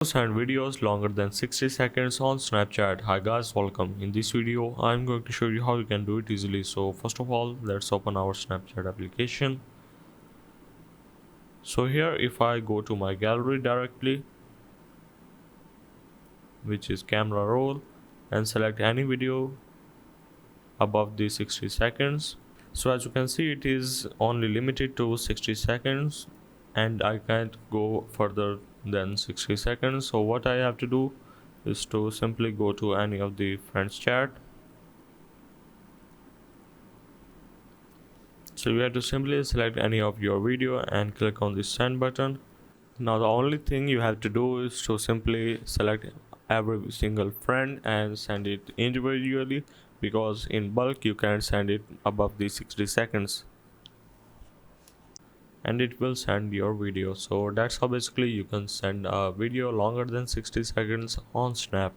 And videos longer than 60 seconds on Snapchat. Hi guys, welcome. In this video I'm going to show you how you can do it easily. So first of all, let's open our Snapchat application. So here if I go to my gallery directly, which is camera roll, and select any video above the 60 seconds. So as you can see, it is only limited to 60 seconds and I can't go further than 60 seconds. So what I have to do is to simply go to any of the friends chat. So you have to simply select any of your video and click on the send button. Now the only thing you have to do is to simply select every single friend and send it individually, because in bulk you can't send it above the 60 seconds and it will send your video. So that's how basically you can send a video longer than 60 seconds on Snap.